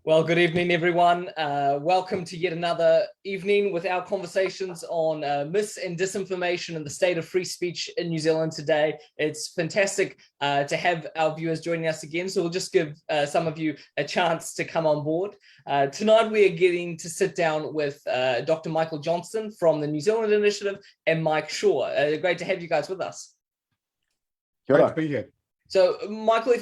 Well, good evening, everyone. Welcome to yet another evening with our conversations on mis and disinformation and the state of free speech in New Zealand today. It's fantastic to have our viewers joining us again, so we'll just give some of you a chance to come on board. Tonight, we are getting to sit down with Dr. Michael Johnston from the New Zealand Initiative and Mike Shaw. Great to have you guys with us. Great to be here. So, Michael,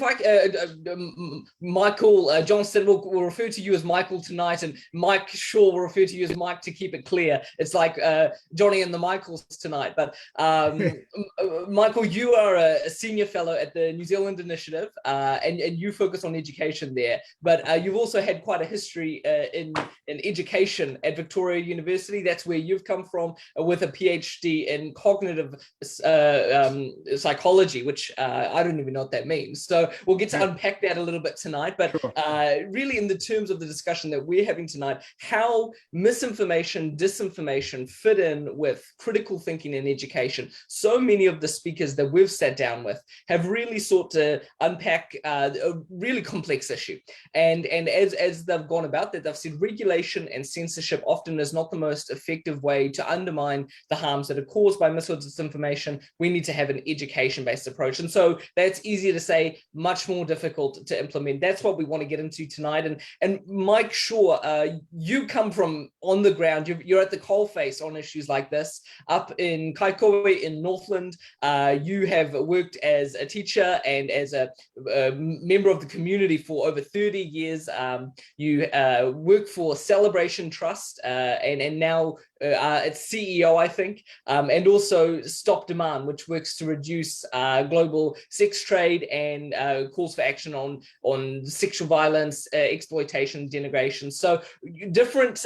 Michael Johnston will refer to you as Michael tonight, and Mike Shaw will refer to you as Mike to keep it clear. It's like Johnny and the Michaels tonight. But Michael, you are a senior fellow at the New Zealand Initiative, and you focus on education there. But you've also had quite a history in education at Victoria University. That's where you've come from, with a PhD in cognitive psychology, which I don't even know what that means. So we'll get to unpack that a little bit tonight, but really in the terms of the discussion that we're having tonight, how misinformation, disinformation fit in with critical thinking in education. So many of the speakers that we've sat down with have really sought to unpack a really complex issue. And as they've gone about that, they've said regulation and censorship often is not the most effective way to undermine the harms that are caused by mis or disinformation. We need to have an education-based approach. And so that's easier to say, much more difficult to implement. That's what we want to get into tonight. And Mike Shaw, you come from on the ground. You're at the coalface on issues like this up in Kaikoui in Northland. You have worked as a teacher and as a member of the community for over 30 years. You work for Celebration Trust and now it's CEO, I think, and also Stop Demand, which works to reduce global sex trade and calls for action on sexual violence, exploitation, denigration. So different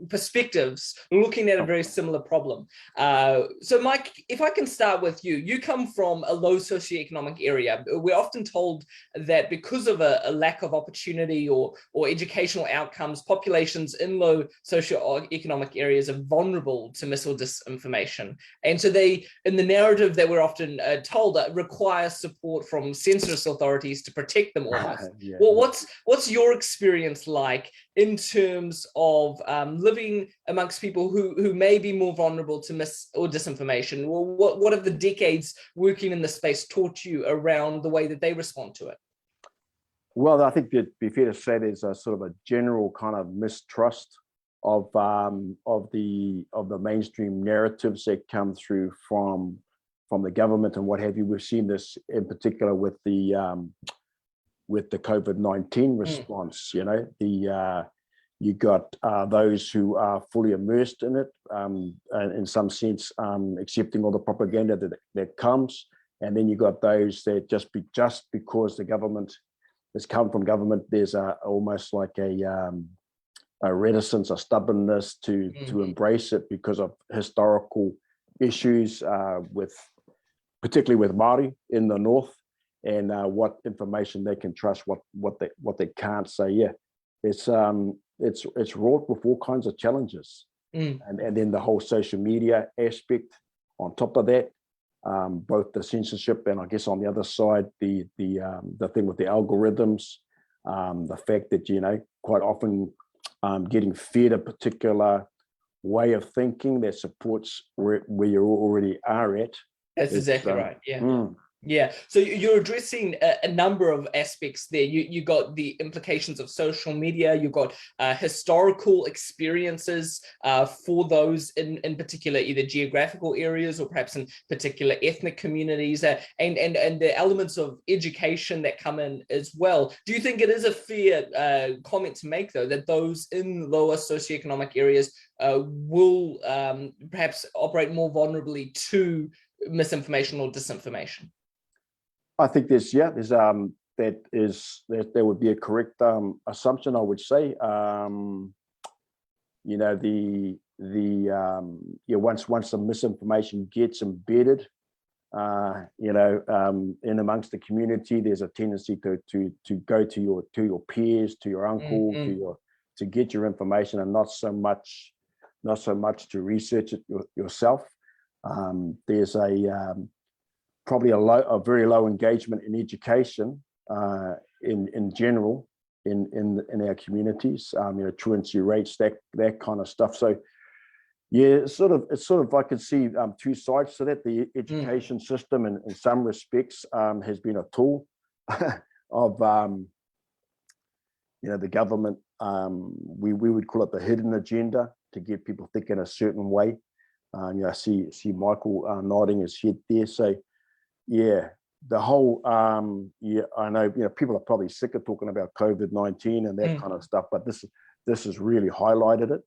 perspectives looking at a very similar problem. So Mike, if I can start with you, you come from a low socioeconomic area. We're often told that because of a lack of opportunity or educational outcomes, populations in low socioeconomic areas are vulnerable to mis or disinformation. And so they, in the narrative that we're often told, require support from censorship authorities to protect them almost. Well, what's your experience like in terms of living amongst people who may be more vulnerable to mis or disinformation? Well, what have the decades working in the space taught you around the way that they respond to it? Well, I think it'd be fair to say there's a sort of a general kind of mistrust of the mainstream narratives that come through from the government and what have you. We've seen this in particular with the COVID-19 response. You know, you got those who are fully immersed in it, in some sense, accepting all the propaganda that comes, and then you got those that just because the government has come from government, there's almost like a reticence, a stubbornness to embrace it because of historical issues particularly with Māori in the north, and what information they can trust, what they can't say. Yeah, it's wrought with all kinds of challenges, and then the whole social media aspect on top of that, both the censorship and I guess on the other side the thing with the algorithms, the fact that quite often getting fed a particular way of thinking that supports where you already are at. That's exactly right. Yeah. Yeah. So you're addressing a number of aspects there. You got the implications of social media. You've got historical experiences for those in particular, either geographical areas or perhaps in particular ethnic communities, and the elements of education that come in as well. Do you think it is a fair comment to make, though, that those in lower socioeconomic areas will perhaps operate more vulnerably to misinformation or disinformation? I think that would be a correct assumption, I would say. Once the misinformation gets embedded, in amongst the community, there's a tendency to go to your peers, to your uncle, to get your information, and not so much to research it yourself. There's probably a very low engagement in education in general, in our communities, truancy rates, that kind of stuff. So yeah, it's sort of I could see two sides to that. The education system in some respects has been a tool of the government. We would call it the hidden agenda to get people thinking a certain way. I see Michael nodding his head there. So yeah, the whole I know people are probably sick of talking about COVID-19 and that kind of stuff, but this has really highlighted it.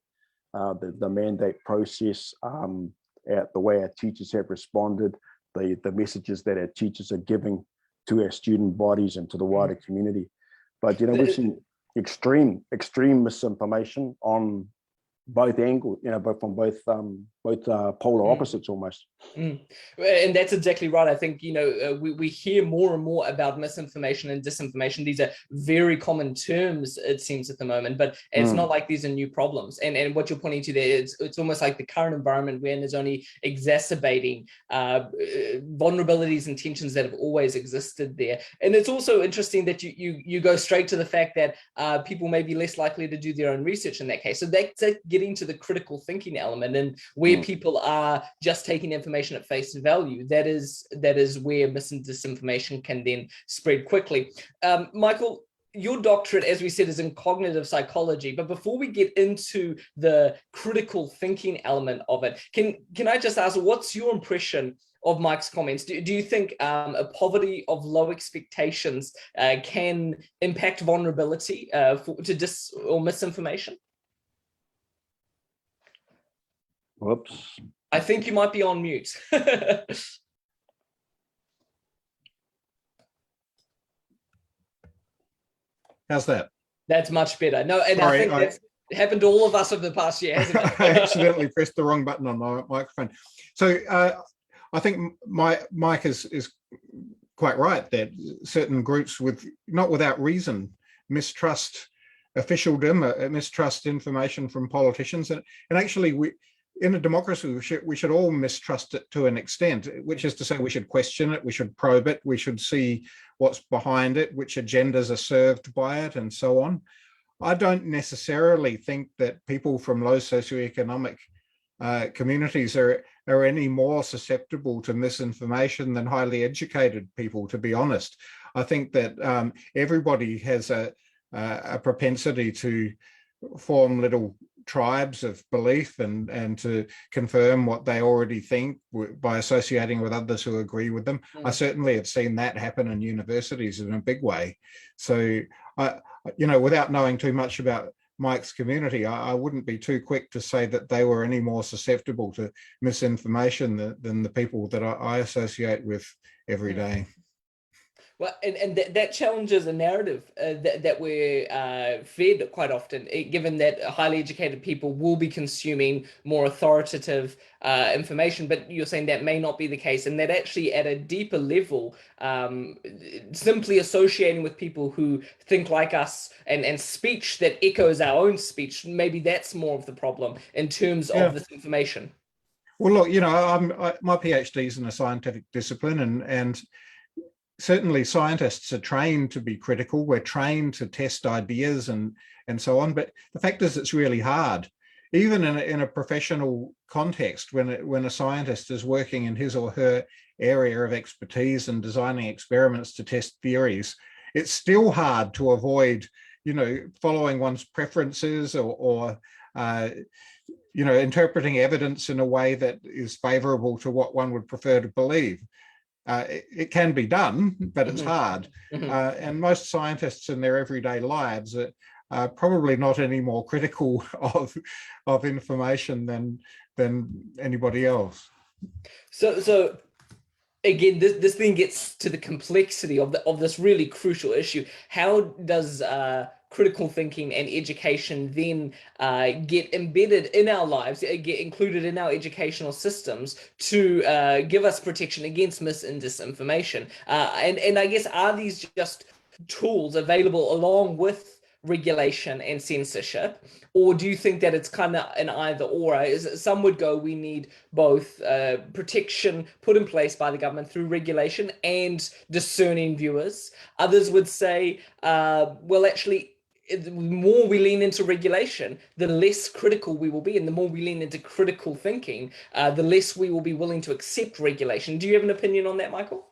The mandate process, the way our teachers have responded, the messages that our teachers are giving to our student bodies and to the wider community. But we've seen extreme misinformation on both angles, from both polar opposites almost. And that's exactly right. I think, we hear more and more about misinformation and disinformation. These are very common terms, it seems, at the moment, but it's not like these are new problems. And what you're pointing to there, it's almost like the current environment when is only exacerbating vulnerabilities and tensions that have always existed there. And it's also interesting that you go straight to the fact that people may be less likely to do their own research in that case. So that's getting to the critical thinking element, and where people are just taking information at face value. That is where mis and disinformation can then spread quickly. Michael, your doctorate, as we said, is in cognitive psychology. But before we get into the critical thinking element of it, can I just ask, what's your impression of Mike's comments? Do you think a poverty of low expectations can impact vulnerability to dis or misinformation? Whoops. I think you might be on mute. How's that? That's much better. No, and Sorry, I think that's happened to all of us over the past year, hasn't it? I accidentally pressed the wrong button on my microphone. So I think Mike is quite right that certain groups, not without reason, mistrust officialdom, mistrust information from politicians, and actually in a democracy, we should all mistrust it to an extent, which is to say we should question it, we should probe it, we should see what's behind it, which agendas are served by it, and so on. I don't necessarily think that people from low socioeconomic communities are any more susceptible to misinformation than highly educated people, to be honest. I think that everybody has a propensity to form little tribes of belief and to confirm what they already think by associating with others who agree with them. I certainly have seen that happen in universities in a big way. So, without knowing too much about Mike's community, I wouldn't be too quick to say that they were any more susceptible to misinformation than the people that I associate with every day. Well, and that challenges a narrative that we're fed quite often, given that highly educated people will be consuming more authoritative information, but you're saying that may not be the case, and that actually at a deeper level, simply associating with people who think like us and speech that echoes our own speech, maybe that's more of the problem in terms of this information. Well, look, my PhD is in a scientific discipline, and certainly scientists are trained to be critical. We're trained to test ideas and so on. But the fact is, it's really hard, even in a professional context, when a scientist is working in his or her area of expertise and designing experiments to test theories. It's still hard to avoid, following one's preferences or interpreting evidence in a way that is favorable to what one would prefer to believe. It can be done, but it's hard. And most scientists in their everyday lives are probably not any more critical of information than anybody else. So again, this thing gets to the complexity of this really crucial issue. How does critical thinking and education then get embedded in our lives, get included in our educational systems to give us protection against mis and disinformation? And I guess, are these just tools available along with regulation and censorship, or do you think that it's kind of an either or? Some would go, we need both protection put in place by the government through regulation and discerning viewers. Others would say, well, actually, the more we lean into regulation, the less critical we will be. And the more we lean into critical thinking, the less we will be willing to accept regulation. Do you have an opinion on that, Michael?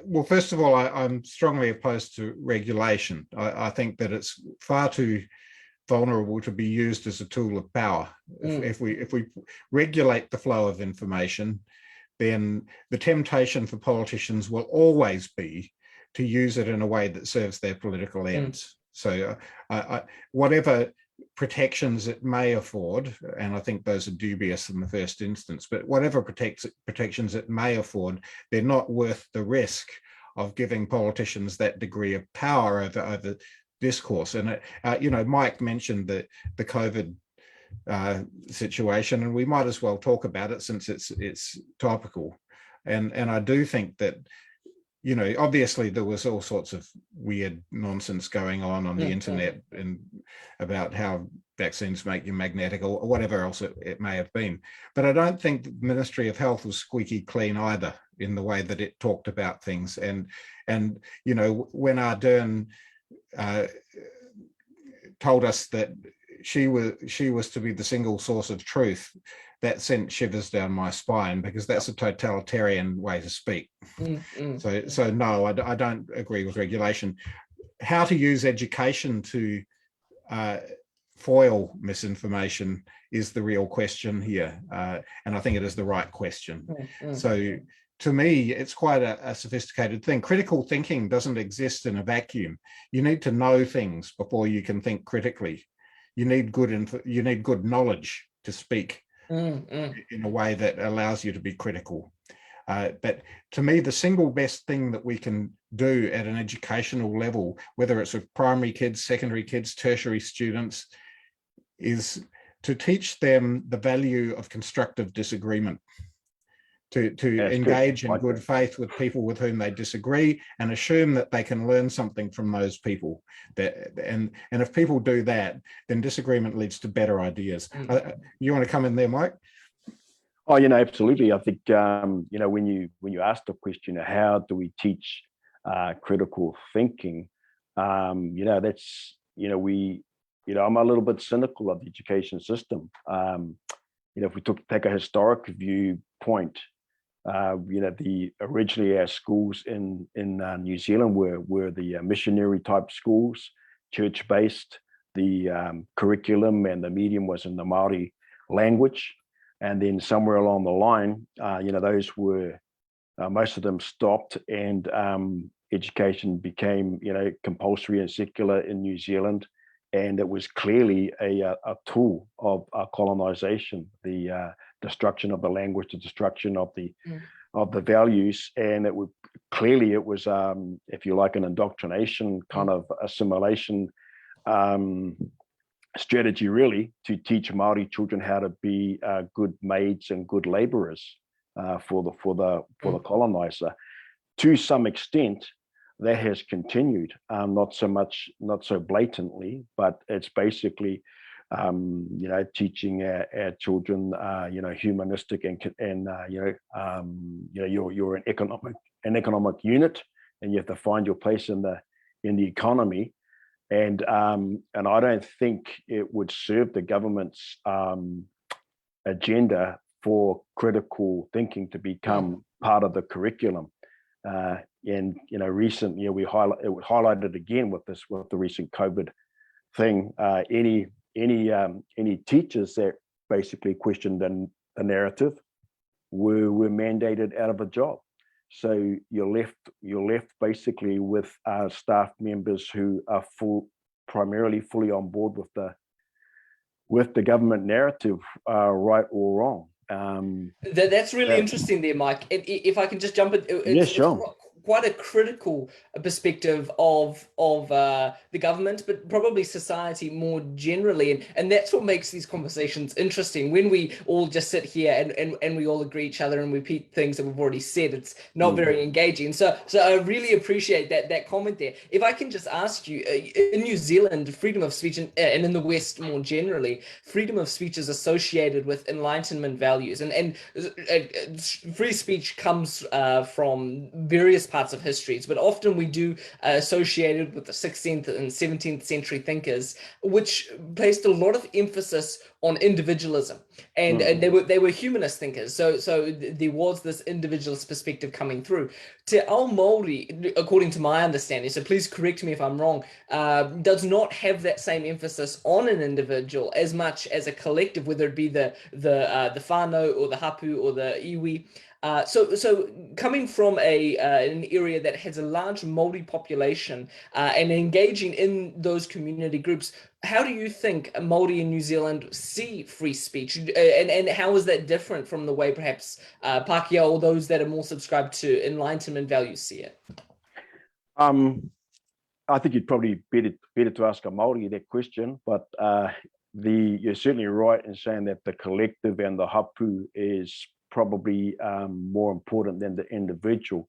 Well, first of all, I'm strongly opposed to regulation. I think that it's far too vulnerable to be used as a tool of power. If we regulate the flow of information, then the temptation for politicians will always be to use it in a way that serves their political ends. So whatever protections it may afford, and I think those are dubious in the first instance, but whatever protections it may afford, they're not worth the risk of giving politicians that degree of power over discourse. And Mike mentioned the COVID situation, and we might as well talk about it since it's topical. And I do think that, obviously there was all sorts of weird nonsense going on the internet and about how vaccines make you magnetic or whatever else it may have been. But I don't think the Ministry of Health was squeaky clean either in the way that it talked about things. And when Ardern told us that she was to be the single source of truth, that sent shivers down my spine, because that's a totalitarian way to speak. So no, I don't agree with regulation. How to use education to foil misinformation is the real question here, and I think it is the right question. So to me, it's quite a sophisticated thing. Critical thinking doesn't exist in a vacuum. You need to know things before you can think critically. You need good knowledge to speak in a way that allows you to be critical. But to me, the single best thing that we can do at an educational level, whether it's with primary kids, secondary kids, tertiary students, is to teach them the value of constructive disagreement, to engage in good faith with people with whom they disagree and assume that they can learn something from those people. And if people do that, then disagreement leads to better ideas. You want to come in there, Mike? Oh, absolutely. I think, when you ask the question, how do we teach critical thinking? That's, I'm a little bit cynical of the education system. If we take a historic viewpoint, originally our schools in New Zealand were the missionary type schools, church-based. The curriculum and the medium was in the Māori language. And then somewhere along the line, those were, most of them stopped, and education became, compulsory and secular in New Zealand. And it was clearly a tool of colonization, the destruction of the language, the destruction of the values. And it was, if you like, an indoctrination kind of assimilation strategy, really, to teach Māori children how to be good maids and good laborers for the colonizer. To some extent, that has continued, not so blatantly, but it's basically, teaching our children, humanistic and you're an economic unit, and you have to find your place in the economy. And I don't think it would serve the government's agenda for critical thinking to become part of the curriculum. And recently, it was highlighted again with the recent COVID thing. Any teachers that basically questioned the narrative were mandated out of a job. So you're left basically with staff members who are primarily fully on board with the government narrative, right or wrong. That's really interesting there, Mike. If I can just jump in, it's quite a critical perspective of the government, but probably society more generally, and that's what makes these conversations interesting. When we all just sit here and we all agree each other and repeat things that we've already said, it's not very engaging. So I really appreciate that comment there. If I can just ask you, in New Zealand, freedom of speech and in the West more generally, freedom of speech is associated with Enlightenment values, and free speech comes from various parts parts of histories, but often we do associate it with the 16th and 17th century thinkers, which placed a lot of emphasis on individualism, and they were humanist thinkers. So there was this individualist perspective coming through. Te ao Māori, according to my understanding, so please correct me if I'm wrong, does not have that same emphasis on an individual as much as a collective, whether it be the whānau or the hapu or the iwi. So coming from an area that has a large Māori population and engaging in those community groups, how do you think Māori in New Zealand see free speech, and how is that different from the way perhaps Pākehā or those that are more subscribed to Enlightenment values see it? I think you'd probably better to ask a Māori that question, but you're certainly right in saying that the collective and the hapu is probably more important than the individual.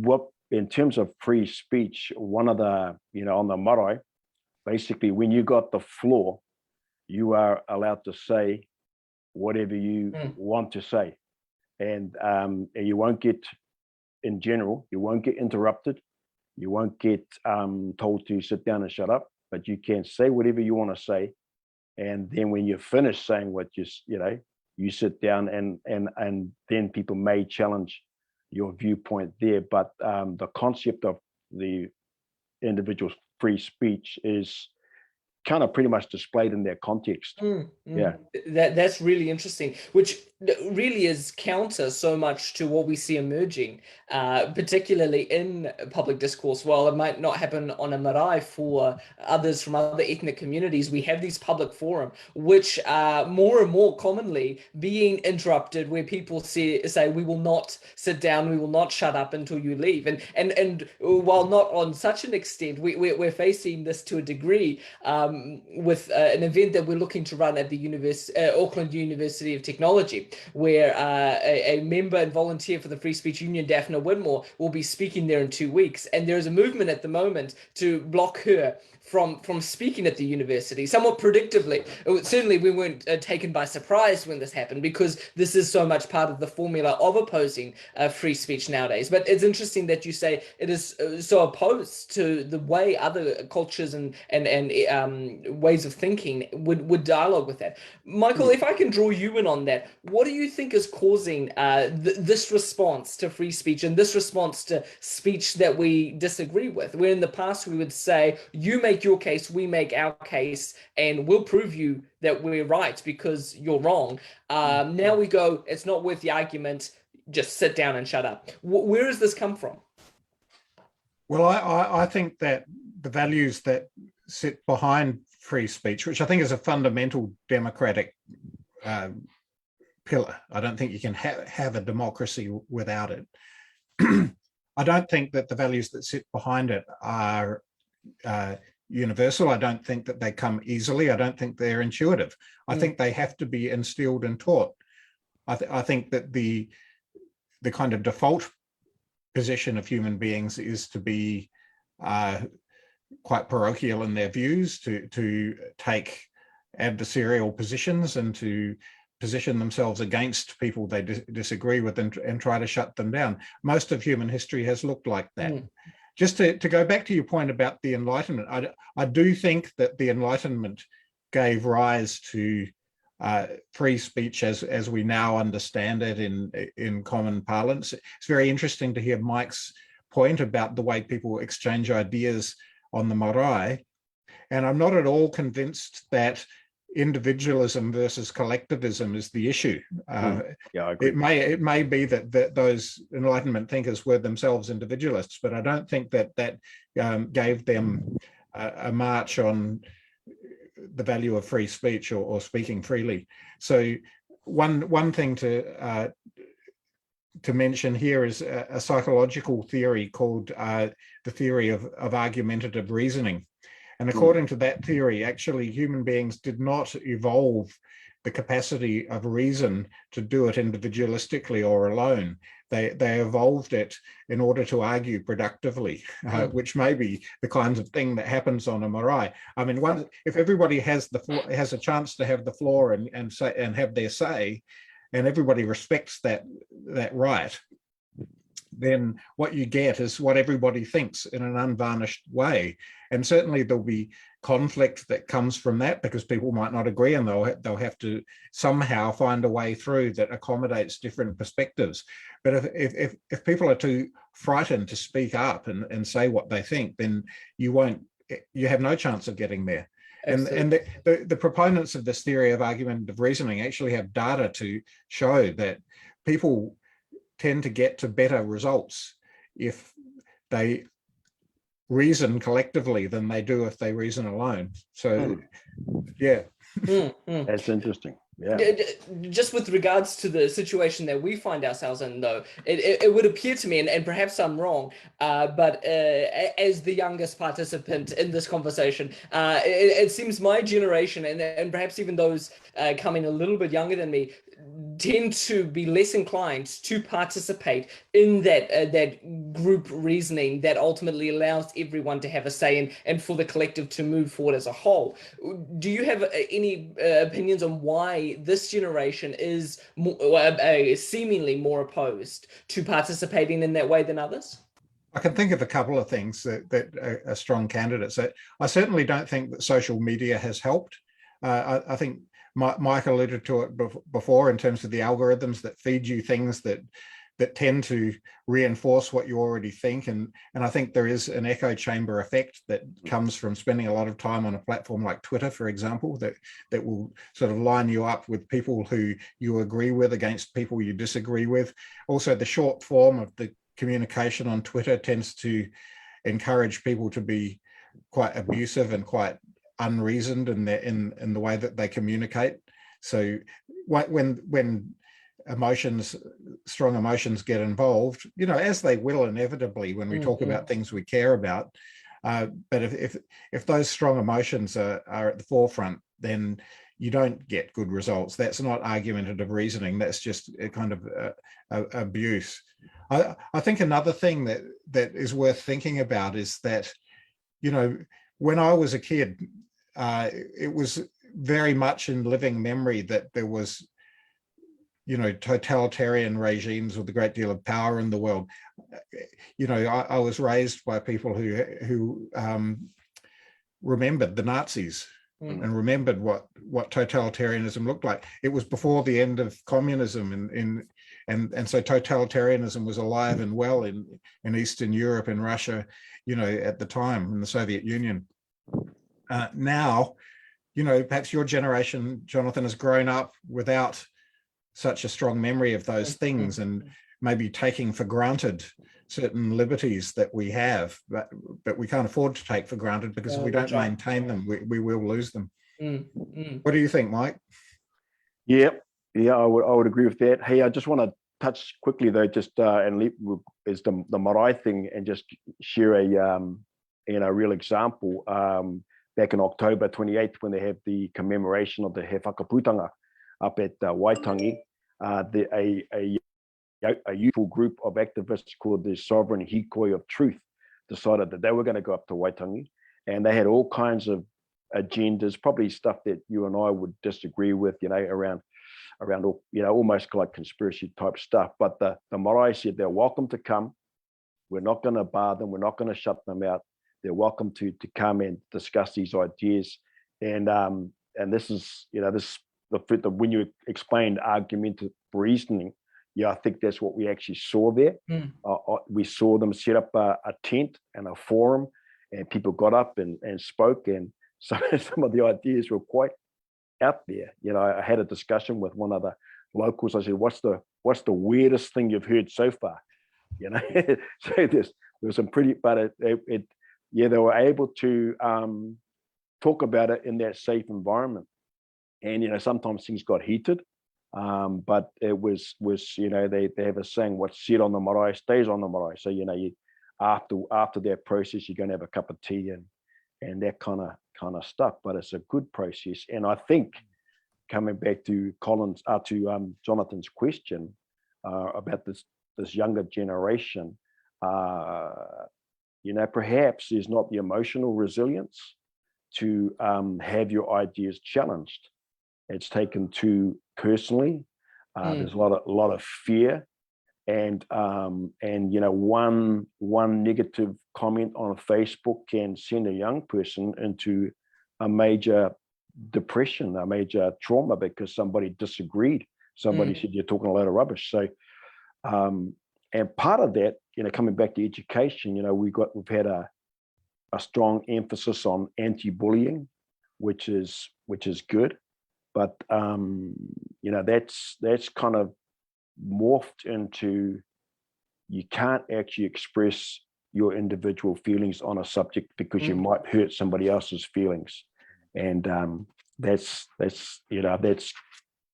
What in terms of free speech, one of the, on the marae, basically when you got the floor, you are allowed to say whatever you want to say, and you won't get, in general, you won't get interrupted, you won't get told to sit down and shut up, but you can say whatever you want to say, and then when you're finished saying what you sit down, and then people may challenge your viewpoint there. But the concept of the individual's free speech is kind of pretty much displayed in their context. Yeah, that's really interesting, which really is counter so much to what we see emerging, particularly in public discourse. While it might not happen on a marae for others from other ethnic communities, we have these public forum, which are more and more commonly being interrupted, where people say we will not sit down, we will not shut up until you leave. And while not on such an extent, we're facing this to a degree with an event that we're looking to run at the Auckland University of Technology, where a member and volunteer for the Free Speech Union, Daphne Whitmore, will be speaking there in 2 weeks. And there is a movement at the moment to block her from speaking at the university, somewhat predictably. Certainly we weren't taken by surprise when this happened, because this is so much part of the formula of opposing free speech nowadays. But it's interesting that you say it is so opposed to the way other cultures and ways of thinking would dialogue with that. Michael, if I can draw you in on that, what do you think is causing this response to free speech and this response to speech that we disagree with? Where in the past we would say, you make your case, we make our case, and we'll prove you that we're right because you're wrong. Now we go, it's not worth the argument, just sit down and shut up. Where does this come from? Well, I think that the values that sit behind free speech, which I think is a fundamental democratic pillar. I don't think you can have a democracy without it. I don't think that the values that sit behind it are universal. I don't think that they come easily. I don't think they're intuitive. I think they have to be instilled and taught. I think that the kind of default position of human beings is to be quite parochial in their views, to take adversarial positions and to position themselves against people they disagree with and try to shut them down. Most of human history has looked like that. Just to go back to your point about the Enlightenment, I do think that the Enlightenment gave rise to free speech as we now understand it in common parlance. It's very interesting to hear Mike's point about the way people exchange ideas on the marae. And I'm not at all convinced that individualism versus collectivism is the issue. Yeah, I agree. It may be that those Enlightenment thinkers were themselves individualists, but I don't think that gave them a march on the value of free speech or speaking freely. So one thing to mention here is a psychological theory called the theory of argumentative reasoning. And according to that theory, actually human beings did not evolve the capacity of reason to do it individualistically or alone. They evolved it in order to argue productively, which may be the kinds of thing that happens on a marae. I mean, if everybody has a chance to have the floor and say and have their say, and everybody respects that right, then what you get is what everybody thinks in an unvarnished way. And certainly there'll be conflict that comes from that, because people might not agree, and they'll have to somehow find a way through that accommodates different perspectives. But if people are too frightened to speak up and say what they think, then you have no chance of getting there. Absolutely. And the proponents of this theory of argumentative reasoning actually have data to show that people tend to get to better results if they reason collectively than they do if they reason alone. So, yeah. That's interesting. Yeah. Just with regards to the situation that we find ourselves in, though, it would appear to me, and perhaps I'm wrong, but as the youngest participant in this conversation, it seems my generation, and perhaps even those coming a little bit younger than me, tend to be less inclined to participate in that group reasoning that ultimately allows everyone to have a say and for the collective to move forward as a whole. Do you have any opinions on why this generation is seemingly more opposed to participating in that way than others? I can think of a couple of things that are strong candidates. I certainly don't think that social media has helped. I think Mike alluded to it before in terms of the algorithms that feed you things that tend to reinforce what you already think. And I think there is an echo chamber effect that comes from spending a lot of time on a platform like Twitter, for example, that will sort of line you up with people who you agree with against people you disagree with. Also, the short form of the communication on Twitter tends to encourage people to be quite abusive and quite unreasoned in the way that they communicate. So when strong emotions get involved, as they will inevitably when we talk about things we care about, but if those strong emotions are at the forefront, then you don't get good results. That's not argumentative reasoning. That's just a kind of abuse. I think another thing that is worth thinking about is that, when I was a kid, it was very much in living memory that there was, totalitarian regimes with a great deal of power in the world. I was raised by people who remembered the Nazis and remembered what totalitarianism looked like. It was before the end of communism, and so totalitarianism was alive and well in Eastern Europe and Russia, at the time, in the Soviet Union. Now, perhaps your generation, Jonathan, has grown up without such a strong memory of those things, and maybe taking for granted certain liberties that we have, but we can't afford to take for granted, because if we don't maintain them, we will lose them. What do you think, Mike? Yeah, I would agree with that. Hey, I just want to touch quickly though, just is the marae thing, and just share a real example. Back in October 28th, when they have the commemoration of the He Whakaputanga up at Waitangi, a youthful group of activists called the Sovereign Hikoi of Truth decided that they were going to go up to Waitangi, and they had all kinds of agendas, probably stuff that you and I would disagree with, around almost like conspiracy type stuff. But the marae said they're welcome to come. We're not going to bar them. We're not going to shut them out. They're welcome to come and discuss these ideas. And this is, when you explained argumentative reasoning, I think that's what we actually saw there. We saw them set up a tent and a forum, and people got up and spoke, and some of the ideas were quite out there. I had a discussion with one of the locals. I said, what's the weirdest thing you've heard so far? So there's some pretty, but they were able to talk about it in that safe environment. And sometimes things got heated, but it was they have a saying, what's said on the marae stays on the marae. So you after that process, you're going to have a cup of tea and that kind of stuff. But it's a good process. And I think, coming back to Jonathan's question about this younger generation, perhaps there's not the emotional resilience to have your ideas challenged. It's taken too personally. There's a lot of fear, and you know, one negative comment on Facebook can send a young person into a major depression, a major trauma, because somebody disagreed. Somebody said you're talking a lot of rubbish. So and part of that, you know, coming back to education, you know, we've had a strong emphasis on anti-bullying, which is good, but you know, that's kind of morphed into, you can't actually express your individual feelings on a subject because you might hurt somebody else's feelings, and that's you know, that's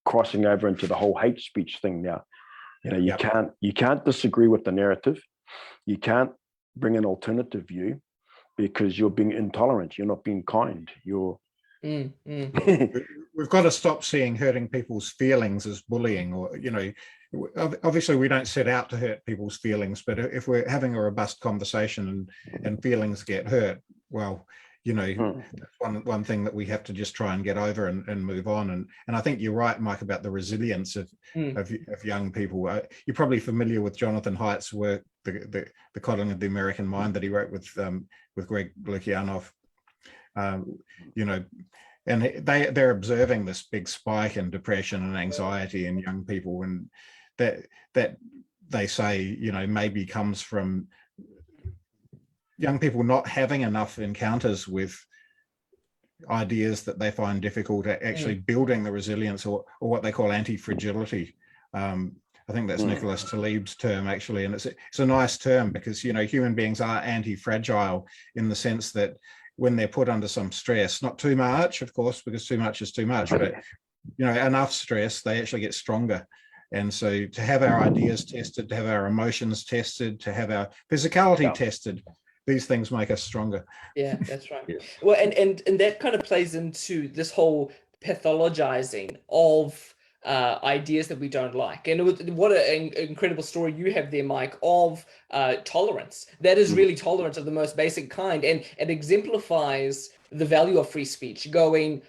crossing over into the whole hate speech thing now. You know, you can't disagree with the narrative, you can't bring an alternative view, because you're being intolerant, you're not being kind, you're We've got to stop seeing hurting people's feelings as bullying, or, you know, obviously we don't set out to hurt people's feelings, but if we're having a robust conversation and feelings get hurt, well, you know, that's one thing that we have to just try and get over and move on. And I think you're right, Mike, about the resilience of young people. You're probably familiar with Jonathan Haidt's work, the Coddling of the American Mind, that he wrote with Greg Lukianoff. You know, and they're observing this big spike in depression and anxiety in young people, and that they say, you know, maybe comes from young people not having enough encounters with ideas that they find difficult at actually building the resilience, or what they call anti-fragility. I think that's Nicholas Taleb's term, actually, and it's a nice term, because, you know, human beings are anti-fragile in the sense that when they're put under some stress, not too much, of course, because too much is too much, but, you know, enough stress, they actually get stronger. And so to have our ideas tested, to have our emotions tested, to have our physicality tested, these things make us stronger. Yeah, that's right. Well, and that kind of plays into this whole pathologizing of ideas that we don't like. And what an incredible story you have there, Mike, of tolerance. That is really tolerance of the most basic kind, and it exemplifies the value of free speech. Going,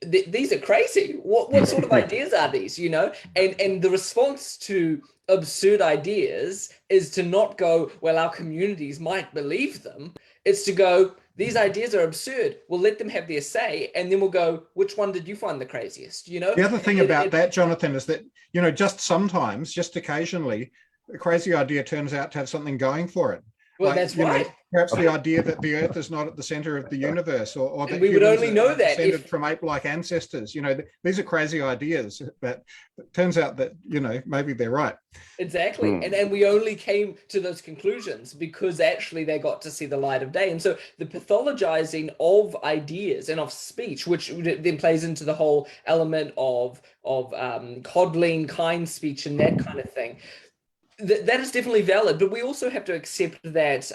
these are crazy. What sort of ideas are these? You know, and the response to absurd ideas is to not go, well, our communities might believe them. It's to go, these ideas are absurd. We'll let them have their say, and then we'll go, which one did you find the craziest? You know, the other thing about that, Jonathan, is that, you know, just sometimes, just occasionally, a crazy idea turns out to have something going for it. Well, like, that's right. Know, perhaps the idea that the Earth is not at the center of the universe, or that we would only know that descended from ape-like ancestors. You know, these are crazy ideas, but it turns out that, you know, maybe they're right. Exactly. And we only came to those conclusions because actually they got to see the light of day. And so the pathologizing of ideas and of speech, which then plays into the whole element of coddling, kind speech, and that kind of thing. That is definitely valid, but we also have to accept that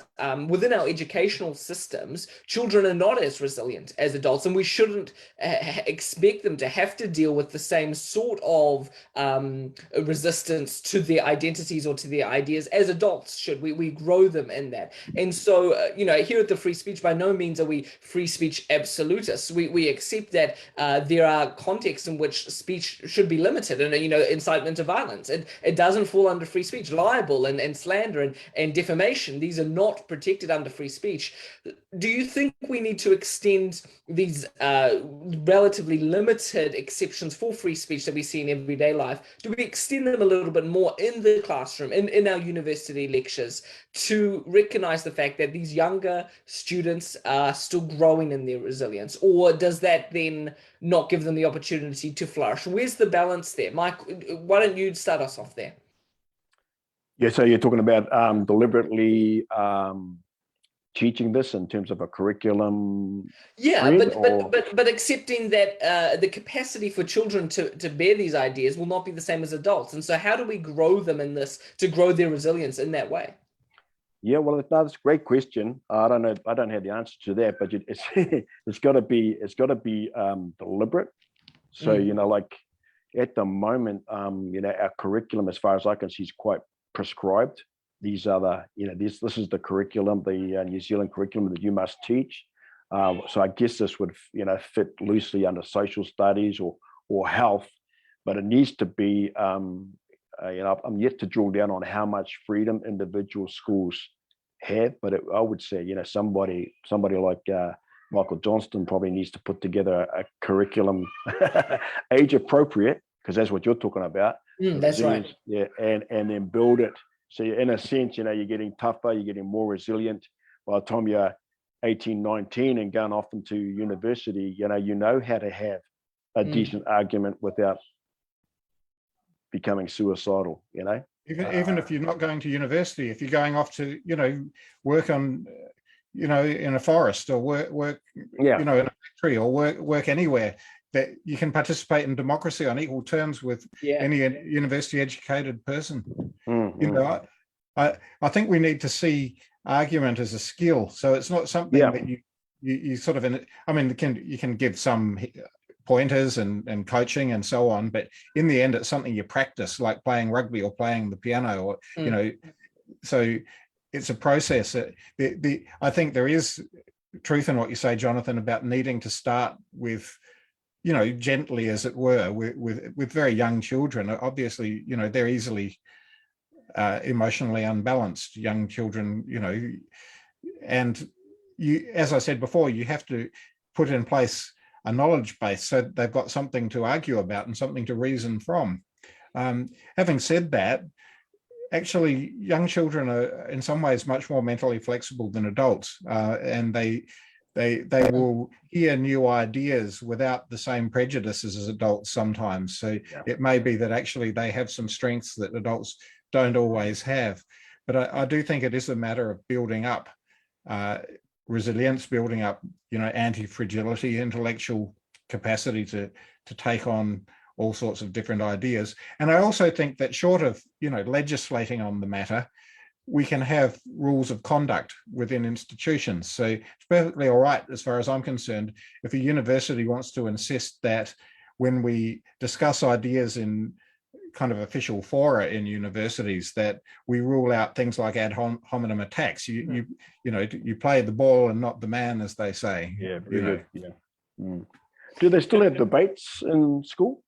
within our educational systems, children are not as resilient as adults, and we shouldn't expect them to have to deal with the same sort of resistance to their identities or to their ideas as adults should. We grow them in that. And so, you know, here at the Free Speech, by no means are we free speech absolutists. We accept that there are contexts in which speech should be limited, and, you know, incitement to violence. It doesn't fall under free speech. Libel and slander and defamation, these are not protected under free speech. Do you think we need to extend these relatively limited exceptions for free speech that we see in everyday life? Do we extend them a little bit more in the classroom, in our university lectures, to recognize the fact that these younger students are still growing in their resilience? Or does that then not give them the opportunity to flourish? Where's the balance there? Mike, why don't you start us off there? Yeah, so you're talking about deliberately teaching this in terms of a curriculum. Yeah, but accepting that the capacity for children to bear these ideas will not be the same as adults. And so how do we grow them in this, to grow their resilience in that way? Yeah, well, that's a great question. I don't know. I don't have the answer to that, but it's got to be deliberate. So you know, like at the moment, you know, our curriculum, as far as I can see, is quite prescribed. These are the, you know, this is the curriculum, the New Zealand curriculum that you must teach. So I guess this would, you know, fit loosely under social studies or health, but it needs to be I'm yet to drill down on how much freedom individual schools have, but I would say, somebody like Michael Johnston probably needs to put together a curriculum age appropriate, because that's what you're talking about. That's right. Yeah, and then build it. So in a sense, you're getting tougher, you're getting more resilient. By the time you're 18, 19 and going off into university, you know how to have a decent argument without becoming suicidal, Even if you're not going to university, if you're going off to, work on, in a forest, or work in a factory, or work anywhere, that you can participate in democracy on equal terms with any university educated person. I think we need to see argument as a skill. So it's not something that you sort of, you can give some pointers and coaching and so on, but in the end, it's something you practice, like playing rugby or playing the piano, or, so it's a process. I think there is truth in what you say, Jonathan, about needing to start with, gently, as it were, with very young children. Obviously, they're easily emotionally unbalanced young children, and as I said before, you have to put in place a knowledge base so they've got something to argue about and something to reason from. Having said that, actually, young children are in some ways much more mentally flexible than adults, and they will hear new ideas without the same prejudices as adults sometimes. So it may be that actually they have some strengths that adults don't always have. But I do think it is a matter of building up resilience, building up, anti-fragility, intellectual capacity to take on all sorts of different ideas. And I also think that short of, legislating on the matter, we can have rules of conduct within institutions. So it's perfectly all right, as far as I'm concerned, if a university wants to insist that when we discuss ideas in kind of official fora in universities, that we rule out things like ad hominem attacks. You play the ball and not the man, as they say. Yeah, very good. Yeah. Do they still have debates in school?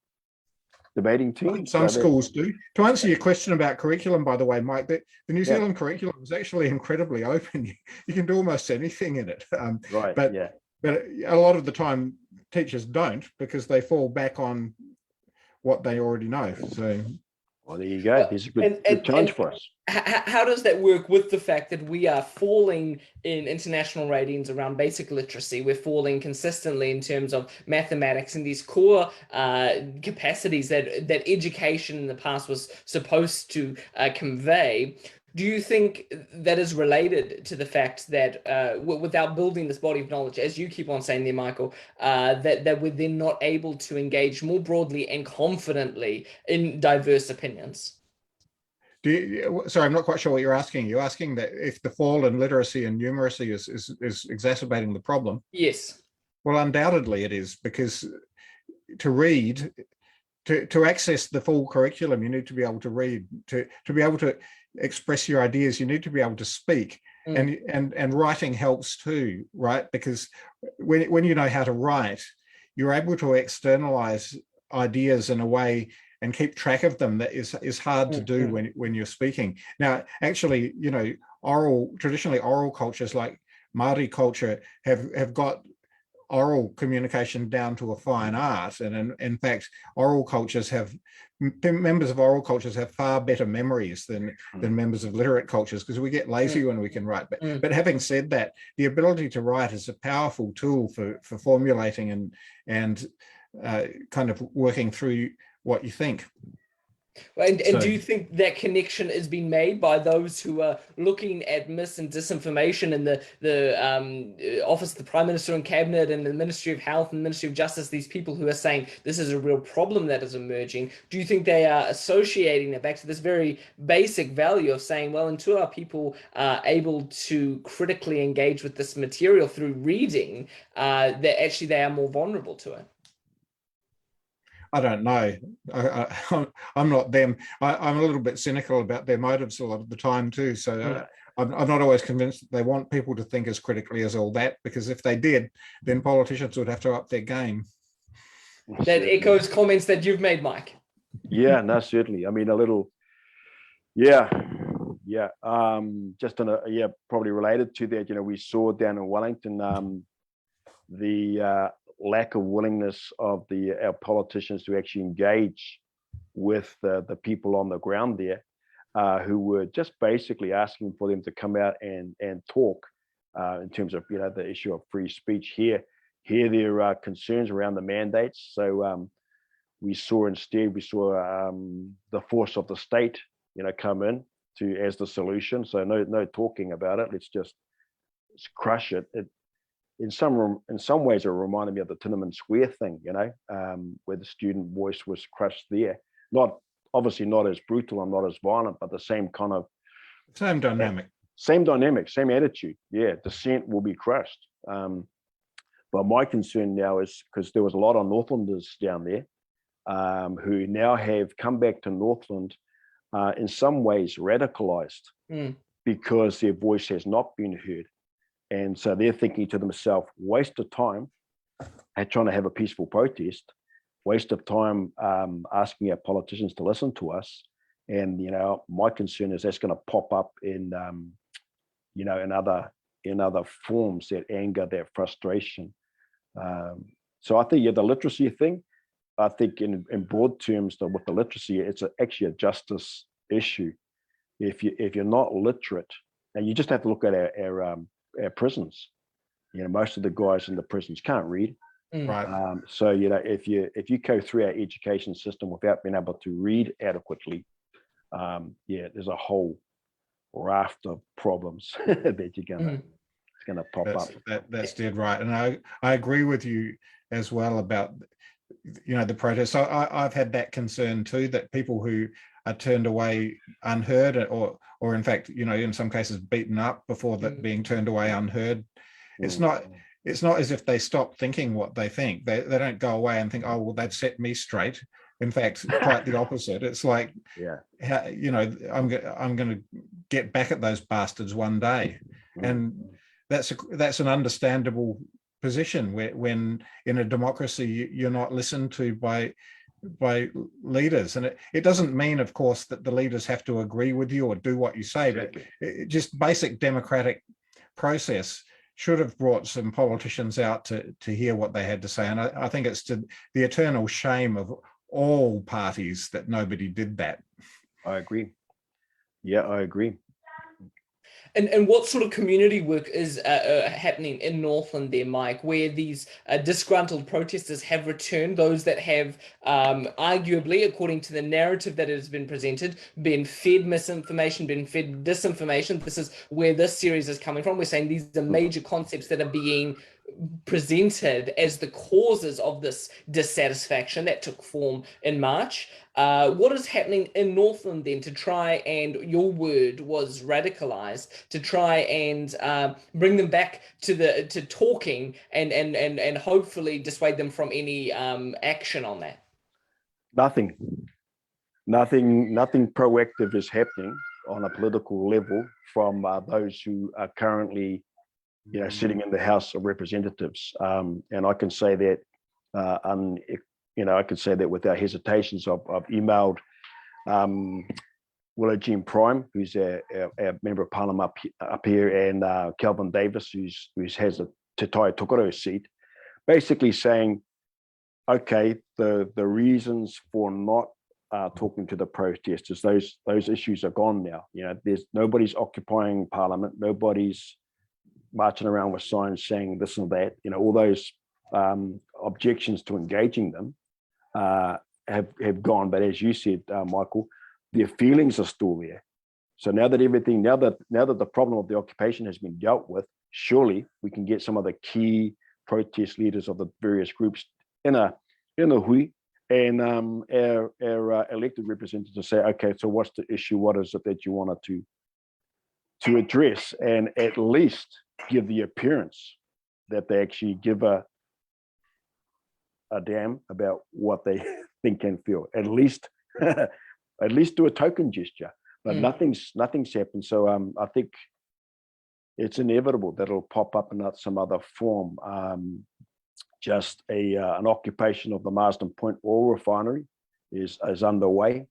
Debating teams? Some schools do. To answer your question about curriculum, by the way, Mike, the New Zealand curriculum is actually incredibly open. You can do almost anything in it. But a lot of the time teachers don't, because they fall back on what they already know. So, well, there you go. There's a good challenge for us. How does that work with the fact that we are falling in international ratings around basic literacy? We're falling consistently in terms of mathematics and these core capacities that education in the past was supposed to convey. Do you think that is related to the fact that without building this body of knowledge, as you keep on saying there, Michael, that we're then not able to engage more broadly and confidently in diverse opinions? Sorry, I'm not quite sure what you're asking. You're asking that if the fall in literacy and numeracy is exacerbating the problem? Yes. Well, undoubtedly it is, because to read, to access the full curriculum, you need to be able to read. To be able to express your ideas, you need to be able to speak. And writing helps too, right? Because when you know how to write, you're able to externalize ideas in a way and keep track of them that is hard to do when you're speaking. Now, actually, traditionally oral cultures like Māori culture have got oral communication down to a fine art. And in fact, members of oral cultures have far better memories than members of literate cultures, because we get lazy when we can write. But having said that, the ability to write is a powerful tool for formulating and kind of working through what you think. And do you think that connection is being made by those who are looking at mis and disinformation in the office of the Prime Minister and Cabinet and the Ministry of Health and the Ministry of Justice, these people who are saying this is a real problem that is emerging? Do you think they are associating that back to this very basic value of saying, well, until our people are able to critically engage with this material through reading, that actually they are more vulnerable to it? I don't know. I'm not them. I'm a little bit cynical about their motives a lot of the time too. So I'm not always convinced that they want people to think as critically as all that, because if they did, then politicians would have to up their game. That echoes comments that you've made, Mike. Yeah, no, certainly. I mean, a little Yeah, yeah. Just on probably related to that, we saw down in Wellington the lack of willingness of our politicians to actually engage with the people on the ground there, who were just basically asking for them to come out and talk in terms of the issue of free speech. Here there are concerns around the mandates. So we saw the force of the state come in as the solution. So no talking about it. Let's crush it. In some ways, it reminded me of the Tiananmen Square thing, where the student voice was crushed there. Obviously not as brutal and not as violent, but the same kind of same dynamic, same attitude. Yeah, dissent will be crushed. But my concern now is because there was a lot of Northlanders down there who now have come back to Northland in some ways radicalized because their voice has not been heard. And so they're thinking to themselves, waste of time at trying to have a peaceful protest, waste of time asking our politicians to listen to us. And, my concern is that's going to pop up in other forms, that anger, that frustration. So I think, the literacy thing, I think in broad terms, with the literacy, it's actually a justice issue. If you're not literate, and you just have to look at our prisons, most of the guys in the prisons can't read. Right. So if you go through our education system without being able to read adequately, there's a whole raft of problems that it's gonna pop up. That's dead right, and I agree with you as well about the protest. So I've had that concern too, that people who are turned away unheard, or in fact, in some cases beaten up before that being turned away unheard. It's not as if they stop thinking what they think. They don't go away and think, oh, well, they've set me straight. In fact, quite the opposite. It's like, I'm going to get back at those bastards one day. And that's an understandable position when in a democracy you're not listened to by leaders. And it doesn't mean, of course, that the leaders have to agree with you or do what you say, but just basic democratic process should have brought some politicians out to hear what they had to say. And I think it's to the eternal shame of all parties that nobody did that. I agree. Yeah, I agree. And what sort of community work is happening in Northland there, Mike, where these disgruntled protesters have returned, those that have arguably, according to the narrative that has been presented, been fed misinformation, been fed disinformation. This is where this series is coming from. We're saying these are major concepts that are being presented as the causes of this dissatisfaction that took form in March. What is happening in Northland then to try and, your word was radicalized, to try and bring them back to talking and hopefully dissuade them from any action on that? Nothing proactive is happening on a political level from those who are currently sitting in the House of Representatives. And I can say that I could say that without hesitations. I've emailed Willow Jean Prime, who's our member of Parliament up here, and Kelvin Davis, who has a Te Tai Tokerau seat, basically saying, okay, the reasons for not talking to the protesters, those issues are gone now. There's nobody's occupying Parliament, nobody's marching around with signs saying this and that. All those objections to engaging them have gone. But as you said, Michael, their feelings are still there. So now that the problem of the occupation has been dealt with, surely we can get some of the key protest leaders of the various groups in a hui, and our elected representatives to say, okay, so what's the issue? What is it that you wanted to address, and at least give the appearance that they actually give a damn about what they think and feel. At least do a token gesture, but nothing's happened. So I think it's inevitable that it'll pop up in some other form. Just an occupation of the Marsden Point oil refinery is underway.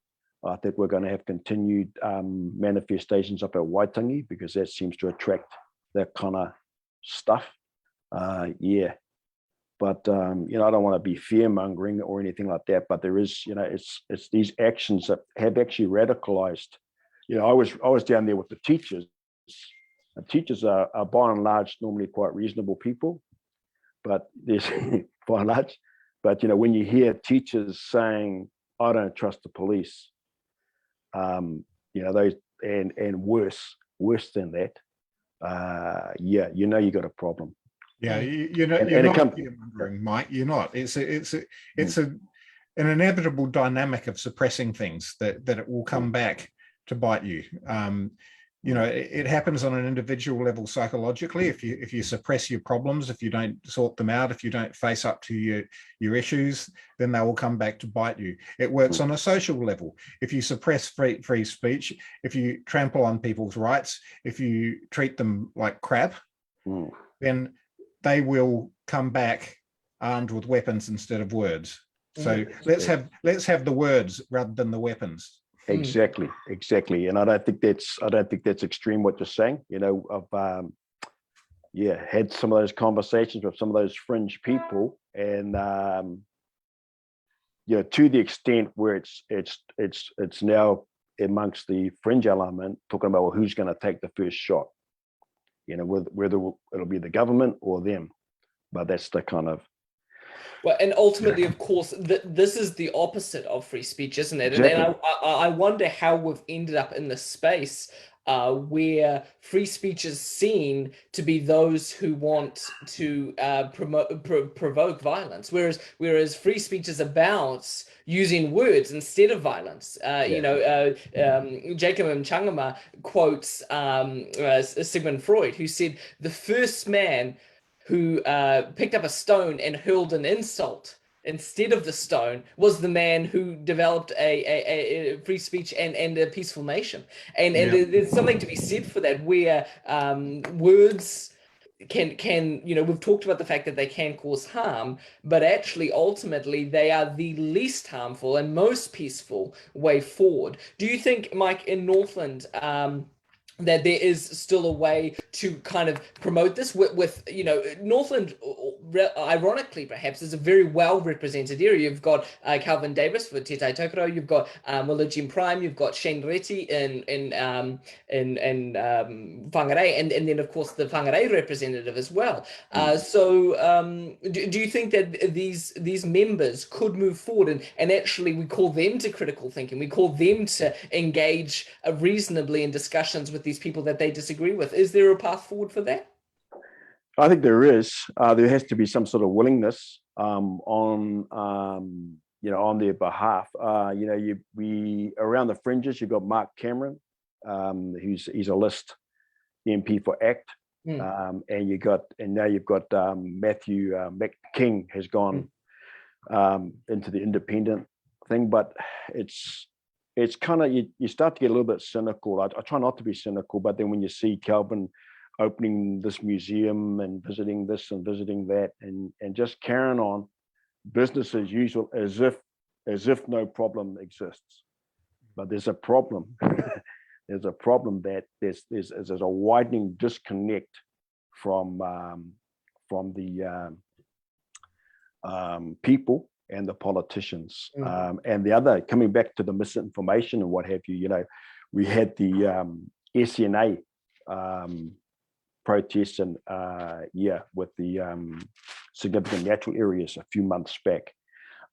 I think we're going to have continued manifestations up at Waitangi, because that seems to attract that kind of stuff. Yeah. But, you know, I don't want to be fear-mongering or anything like that, but there is, you know, it's these actions that have actually radicalized. You know, I was down there with the teachers. The teachers are by and large normally quite reasonable people, but there's by and large, but, you know, when you hear teachers saying, I don't trust the police, you know, those, and worse than that, yeah, you know, you got a problem. Yeah, you're not fear-mongering, Mike. You're not. It's an inevitable dynamic of suppressing things that it will come back to bite you. You know, it happens on an individual level psychologically. If you suppress your problems, if you don't sort them out, if you don't face up to your issues, then they will come back to bite you. It works on a social level. If you suppress free speech, if you trample on people's rights, if you treat them like crap, then they will come back armed with weapons instead of words. So let's have the words rather than the weapons. Exactly. And I don't think that's extreme what you're saying. You know, I've had some of those conversations with some of those fringe people, and you know, to the extent where it's now amongst the fringe element talking about, well, who's going to take the first shot. You know, whether it'll be the government or them, but that's the kind of. Well, and ultimately, of course, this is the opposite of free speech, isn't it? Exactly. And I wonder how we've ended up in this space where free speech is seen to be those who want to provoke violence, whereas free speech is about using words instead of violence. You know, Jacob Mchangama quotes Sigmund Freud, who said the first man who picked up a stone and hurled an insult instead of the stone was the man who developed a free speech and a peaceful nation. And there's something to be said for that, where words can, you know, we've talked about the fact that they can cause harm, but actually ultimately they are the least harmful and most peaceful way forward. Do you think, Mike, in Northland, that there is still a way to kind of promote this with you know, Northland, ironically perhaps, is a very well represented area. You've got Calvin Davis for Te Tai Tokoro, you've got Willigin Prime, you've got Shane Reti in Whangarei, and then of course the Whangarei representative as well. So do you think that these members could move forward and actually we call them to critical thinking, we call them to engage reasonably in discussions with these people that they disagree with? Is there a path forward for that? I think there is. There has to be some sort of willingness on you know, on their behalf. You know, we around the fringes, you've got Mark Cameron, he's a list MP for ACT, and now you've got Matthew McKing has gone into the independent thing, but it's kind of, you start to get a little bit cynical. I try not to be cynical, but then when you see Calvin opening this museum and visiting this and visiting that and just carrying on business as usual, as if no problem exists, but there's a problem. There's a problem that there's a widening disconnect from the people and the politicians. And the other, coming back to the misinformation and what have you, you know, we had the SNA protests and with the significant natural areas a few months back.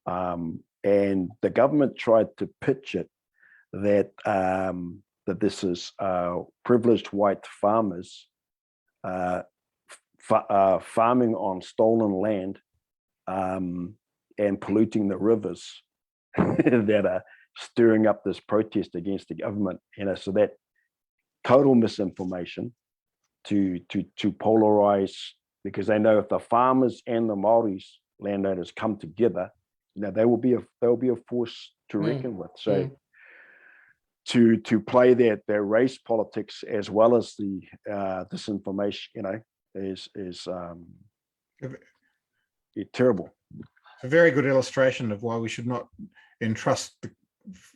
And the government tried to pitch it that that this is privileged white farmers farming on stolen land and polluting the rivers that are stirring up this protest against the government. You know, so that total misinformation to polarize, because they know if the farmers and the Maoris landowners come together, you know, they will be a force to reckon with. So to play their race politics as well as the disinformation, you know, is terrible. A very good illustration of why we should not entrust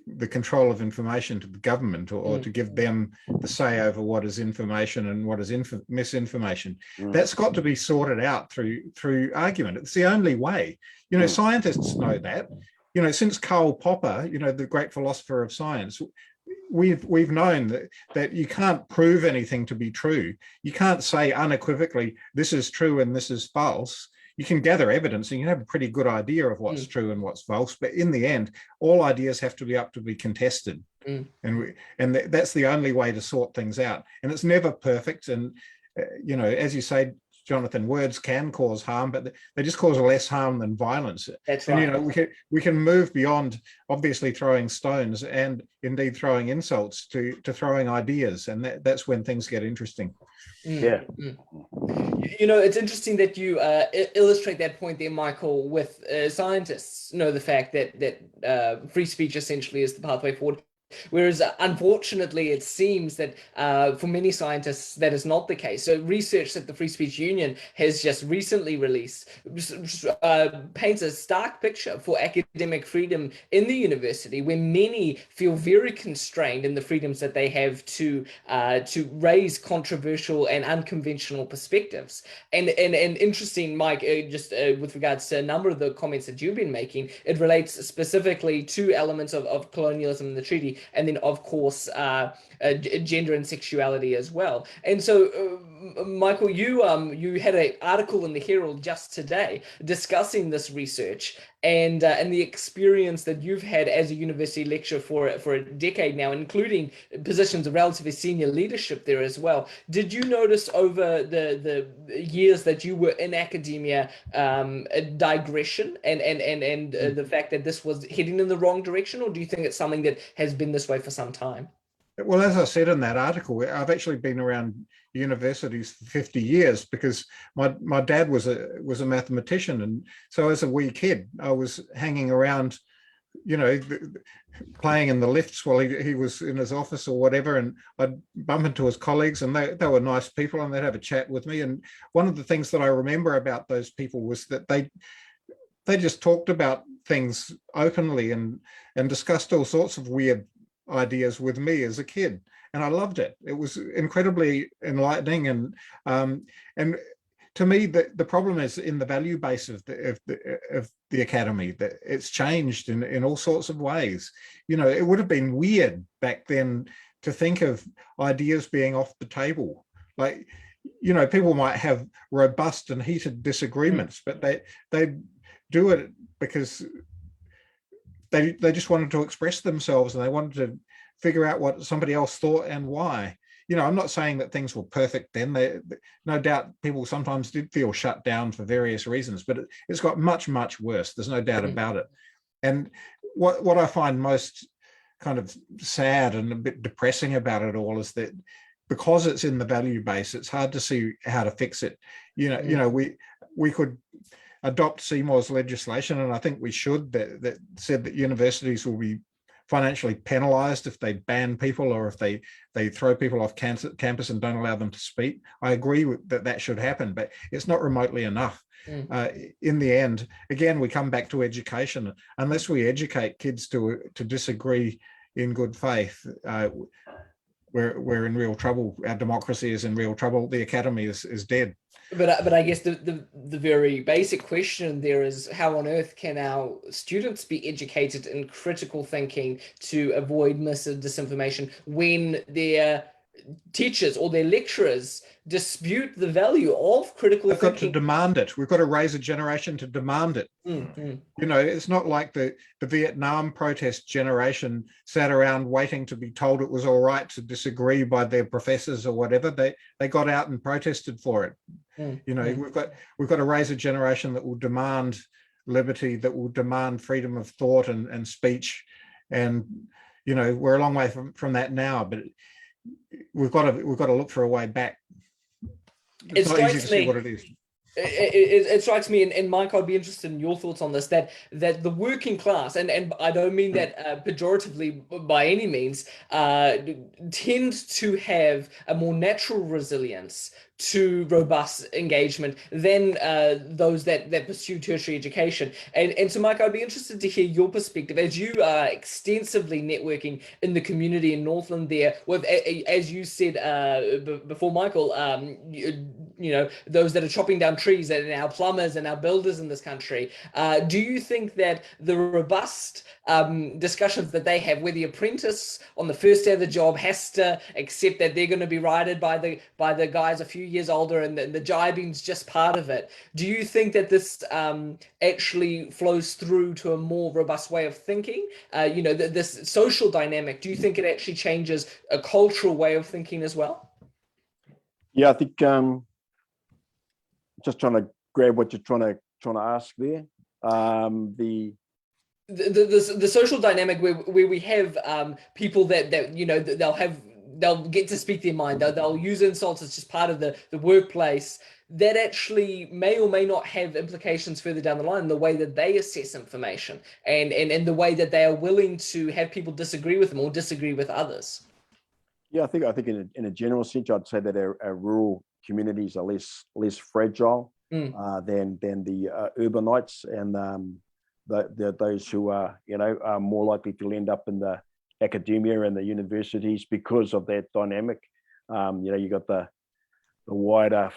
the control of information to the government, or to give them the say over what is information and what is misinformation. That's got to be sorted out through argument. It's the only way. You know, scientists know that. You know, since Karl Popper, you know, the great philosopher of science, we've known that you can't prove anything to be true. You can't say unequivocally, this is true and this is false. You can gather evidence and you can have a pretty good idea of what's true and what's false, but in the end, all ideas have to be contested. And that's the only way to sort things out. And it's never perfect. And, you know, as you say, Jonathan, words can cause harm, but they just cause less harm than violence. That's right. And, you know, we can move beyond obviously throwing stones and indeed throwing insults to throwing ideas. And that's when things get interesting. Yeah. You know, it's interesting that you illustrate that point there, Michael, with scientists know the fact that free speech essentially is the pathway forward. Whereas, unfortunately, it seems that for many scientists, that is not the case. So research that the Free Speech Union has just recently released paints a stark picture for academic freedom in the university, where many feel very constrained in the freedoms that they have to raise controversial and unconventional perspectives. And interesting, Mike, with regards to a number of the comments that you've been making, it relates specifically to elements of colonialism in the treaty, and then, of course, gender and sexuality as well. And so, Michael, you had an article in the Herald just today discussing this research and the experience that you've had as a university lecturer for a decade now, including positions of relatively senior leadership there as well. Did you notice over the years that you were in academia a digression and the fact that this was heading in the wrong direction, or do you think it's something that has been this way for some time? Well, as I said in that article, I've actually been around universities for 50 years because my dad was a mathematician, and so as a wee kid, I was hanging around, you know, playing in the lifts while he was in his office or whatever, and I'd bump into his colleagues, and they were nice people, and they'd have a chat with me. And one of the things that I remember about those people was that they just talked about things openly and discussed all sorts of weird ideas with me as a kid, and I loved it. It was incredibly enlightening, and to me, the problem is in the value base of the academy, that it's changed in all sorts of ways. You know, it would have been weird back then to think of ideas being off the table. Like, you know, people might have robust and heated disagreements, but they do it because they just wanted to express themselves, and they wanted to figure out what somebody else thought and why. You know, I'm not saying that things were perfect then. No doubt people sometimes did feel shut down for various reasons, but it's got much, much worse. There's no doubt about it. And what I find most kind of sad and a bit depressing about it all is that because it's in the value base, it's hard to see how to fix it. You know, we could adopt Seymour's legislation, and I think we should, that said that universities will be financially penalized if they ban people or if they throw people off campus and don't allow them to speak. I agree with that should happen, but it's not remotely enough. In the end, again, we come back to education. Unless we educate kids to disagree in good faith, we're in real trouble. Our democracy is in real trouble. The academy is dead. But I guess the very basic question there is, how on earth can our students be educated in critical thinking to avoid mis and disinformation when their teachers or their lecturers dispute the value of critical thinking? We've got to demand it. We've got to raise a generation to demand it. You know, it's not like the Vietnam protest generation sat around waiting to be told it was all right to disagree by their professors or whatever. They got out and protested for it. You know, we've got to raise a generation that will demand liberty, that will demand freedom of thought and speech. And, you know, we're a long way from that now, but we've got to look for a way back. It's not easy to see what it is. It strikes me, and Mike, I'd be interested in your thoughts on this, that the working class, and I don't mean that pejoratively by any means, tend to have a more natural resilience to robust engagement than those that pursue tertiary education. And so, Mike, I'd be interested to hear your perspective as you are extensively networking in the community in Northland there with, as you said before, Michael, you know, those that are chopping down trees and our plumbers and our builders in this country. Do you think that the robust discussions that they have, where the apprentice on the first day of the job has to accept that they're going to be righted by the guys a few years older and the jibing's just part of it, do you think that this actually flows through to a more robust way of thinking? You know, this social dynamic, do you think it actually changes a cultural way of thinking as well? Yeah, I think just trying to grab what you're trying to ask there. The social dynamic where we have people that you know, they'll get to speak their mind, they'll use insults as just part of the workplace, that actually may or may not have implications further down the line in the way that they assess information and the way that they are willing to have people disagree with them or disagree with others. Yeah, I think in a general sense, I'd say that our rural communities are less fragile than the urbanites, and those who are, you know, are more likely to end up in the academia and the universities because of that dynamic. You know, you got the wider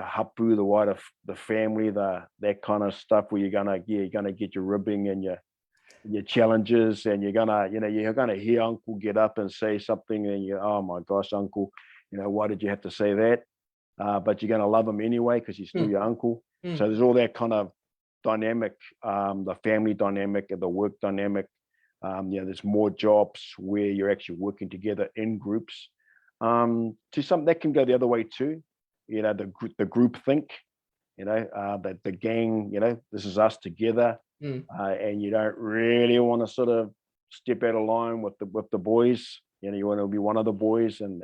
hapu, the family, that kind of stuff where you're gonna get your ribbing and your challenges, and you're gonna hear uncle get up and say something, and you, oh my gosh, uncle, you know, why did you have to say that? But you're gonna love him anyway because he's still your uncle. So there's all that kind of dynamic, the family dynamic and the work dynamic. You know, there's more jobs where you're actually working together in groups. To some, that can go the other way too. You know, the group think, you know, that the gang, you know, this is us together, and you don't really want to sort of step out of line with the boys. You know, you want to be one of the boys and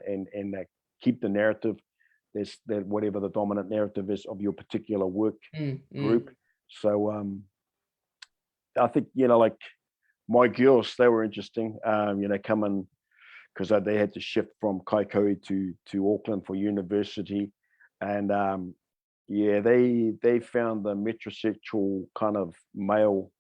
keep the narrative. There's that whatever the dominant narrative is of your particular work group. So I think, you know, like my girls, they were interesting. You know, coming because they had to shift from Kaikoui to Auckland for university, and yeah, they found the metrosexual kind of male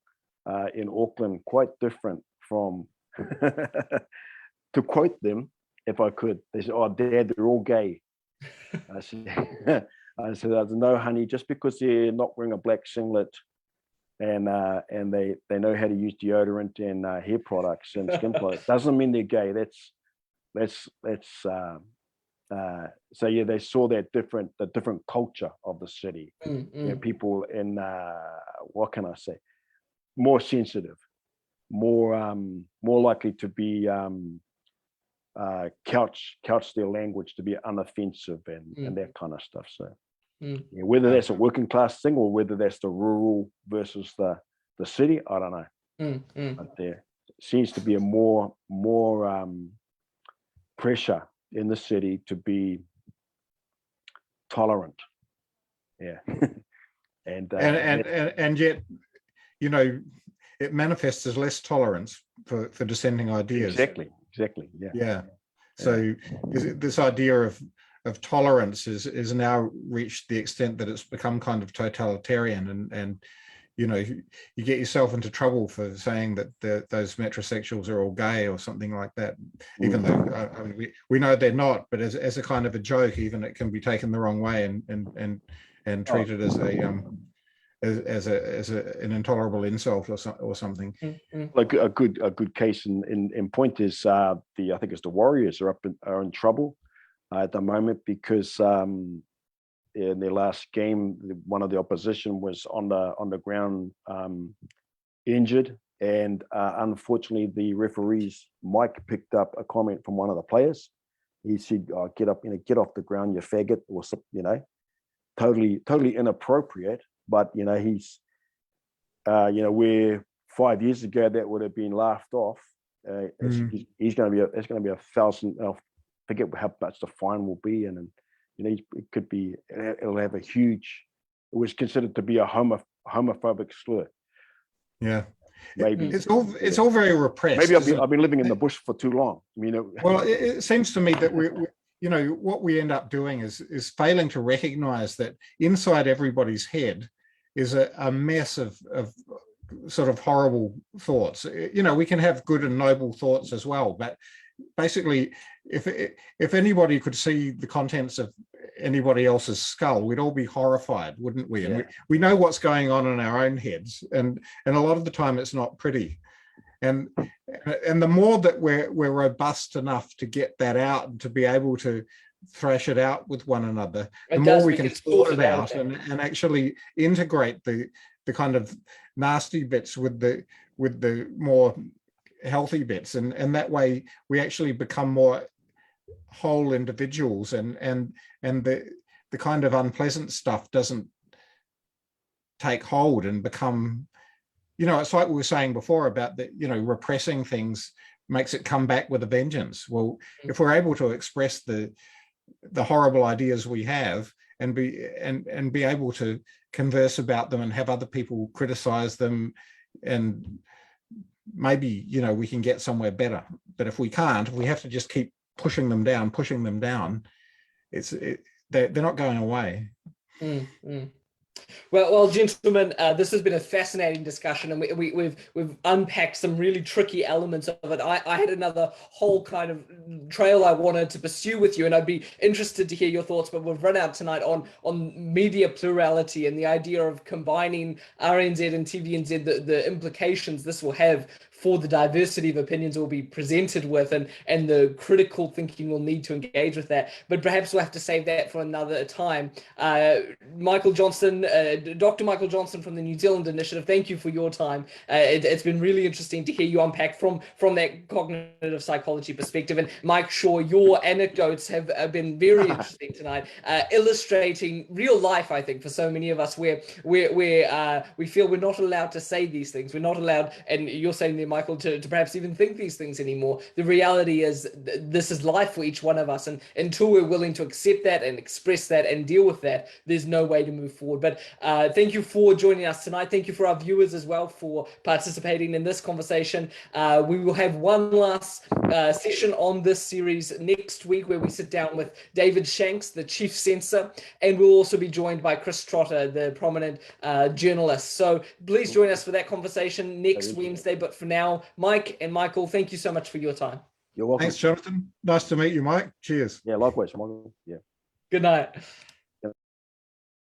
in Auckland quite different from to quote them, if I could. They said, "Oh, Dad, they're all gay." I said, "No, honey, just because they're not wearing a black singlet and they know how to use deodorant and hair products and skin products doesn't mean they're gay." So yeah, they saw the different culture of the city. You know, people in what can I say, more sensitive, more likely to be couch their language to be unoffensive and that kind of stuff. So yeah, whether that's a working class thing or whether that's the rural versus the city, I don't know. But there seems to be a more pressure in the city to be tolerant. Yeah. and yet, you know, it manifests as less tolerance for dissenting ideas. Exactly. Yeah. So this idea of tolerance is now reached the extent that it's become kind of totalitarian, and you know, you get yourself into trouble for saying that those metrosexuals are all gay or something like that, even though I mean, we know they're not, but as a kind of a joke, even it can be taken the wrong way and treated as an intolerable insult or something. Like a good case in point is I think it's the Warriors are in trouble at the moment because in their last game, one of the opposition was on the ground injured, and unfortunately the referee's mic picked up a comment from one of the players. He said, "Oh, get up, get off the ground, you faggot," or something, you know, totally inappropriate. But you know, he's you know, where 5 years ago that would have been laughed off, he's going to be it's going to be 1,000. I forget how much the fine will be, and you know, it could be, it'll have a huge. It was considered to be a homophobic slur. Yeah, maybe it's all very repressed. Maybe I've been living in the bush for too long. You know. Well, it seems to me that you know, what we end up doing is failing to recognize that inside everybody's head is a mess of sort of horrible thoughts. You know, we can have good and noble thoughts as well, but basically, if anybody could see the contents of anybody else's skull, we'd all be horrified, wouldn't we? And we know what's going on in our own heads, and a lot of the time it's not pretty. And the more that we're robust enough to get that out and to be able to thrash it out with one another, the more we can sort it out and actually integrate the kind of nasty bits with the more healthy bits, and that way we actually become more whole individuals, and the kind of unpleasant stuff doesn't take hold and become, you know, it's like we were saying before about the, you know, repressing things makes it come back with a vengeance. Well, if we're able to express the horrible ideas we have and be able to converse about them and have other people criticize them, and maybe, you know, we can get somewhere better. But if we can't, we have to just keep pushing them down, they're not going away. Well, gentlemen, this has been a fascinating discussion, and we've unpacked some really tricky elements of it. I had another whole kind of trail I wanted to pursue with you, and I'd be interested to hear your thoughts, but we've run out tonight on media plurality and the idea of combining RNZ and TVNZ, the implications this will have for the diversity of opinions we'll be presented with, and the critical thinking we'll need to engage with that. But perhaps we'll have to save that for another time. Michael Johnston, Dr. Michael Johnston from the New Zealand Initiative, thank you for your time. It's been really interesting to hear you unpack from that cognitive psychology perspective. And Mike Shaw, your anecdotes have been very interesting tonight, illustrating real life, I think, for so many of us, where we feel we're not allowed to say these things. We're not allowed, and you're saying there, Michael, to perhaps even think these things anymore. The reality is this is life for each one of us, and until we're willing to accept that and express that and deal with that, there's no way to move forward. But thank you for joining us tonight. Thank you for our viewers as well for participating in this conversation. We will have one last session on this series next week, where we sit down with David Shanks, the chief censor, and we'll also be joined by Chris Trotter, the prominent journalist. So please join us for that conversation next Wednesday. But for now, Mike and Michael, thank you so much for your time. You're welcome. Thanks, Jonathan. Nice to meet you, Mike. Cheers. Yeah, likewise, Michael. Yeah. Good night.